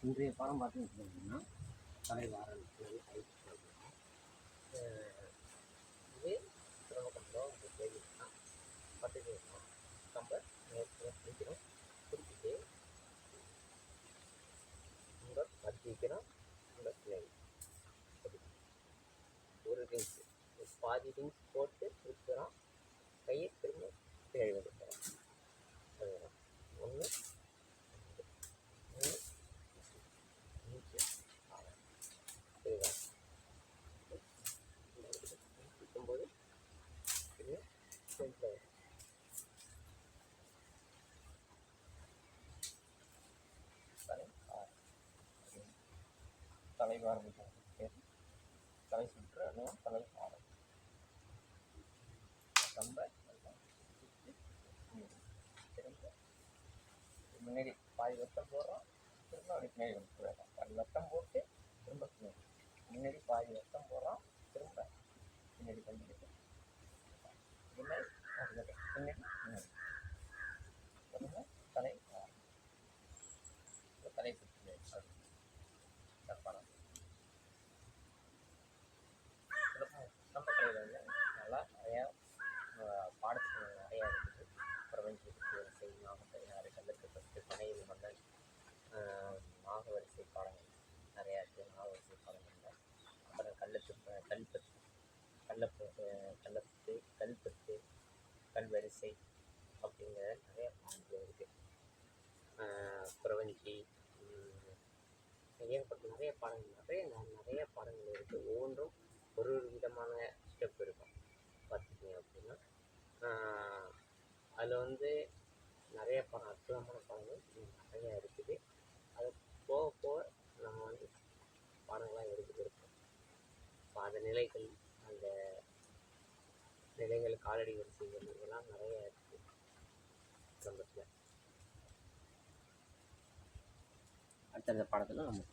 இன்றைய பாடம் பார்த்தீங்கன்னா தலைவாரல் இது சிரமக்கம்பம் கேள்விதான் பத்து நம்ம பிடிக்கிறோம் பிடிச்சிட்டு நம்ம மத்திக்கிறோம் நம்ம பிள்ளை ஒரு ரிங்ஸ் பாதி ரிங்ஸ் போட்டு பிடிக்கிறோம் கையை திரும்ப பிழை கொடுக்குறோம் அதுதான் ஒன்று மூணு அஞ்சு ஆறு இதுதான் பிடிக்கும்போது இது சென்டர் தலை ஆறு தலைவாரம் தலை சுற்று அதுவும் தலை ஆறு ரொம்ப திரும்ப முன்னாடி பாதி வட்டம் போடுறோம் திரும்ப அப்படி பின்னாடி வந்து போயிடலாம் பாதி வட்டம் போட்டு திரும்ப முன்னாடி பாதி வட்டம் போடுறோம் திரும்ப பின்னாடி பண்ணிக்கிட்டு முன்னாடி பின்னாடி முன்னாடி திரும்ப தலை தலை சுற்று தப்பானம் நம்ம கலையில் வந்து நல்லா நிறையா பாடத்துக்கு நிறையா இருக்குது பிரபஞ்ச வரிசை நாகப்பதினாறு கல்லுக்கு ஃபஸ்ட்டு பனையில் மன்னன் நாக வரிசை பாடங்கள் நிறையா இருக்குது நாக வரிசை பாடங்களில் அப்புறம் கல்லப்பத்து கல்வரிசை அப்படிங்கிற நிறைய பாடங்கள் இருக்குது பிரபஞ்சி ஏற்பட்ட நிறைய பாடங்கள் இருக்குது ஒவ்வொன்றும் ஒரு விதமான ஸ்டெப் இருக்கும் பார்த்துக்கிங்க அப்படின்னா அதில் வந்து நிறைய படம் அற்புதமான படங்கள் நிறையா இருக்குது அது போக போக நம்ம வந்து பாடங்களாக எடுத்துகிட்டு இருக்கோம் அந்த நிலைகள் அந்த நிலைகள் காலடி வரிசைகள் இதெல்லாம் நிறைய இருக்குது சிலம்பத்தில் அடுத்தடுத்த பாடத்தில் நம்ம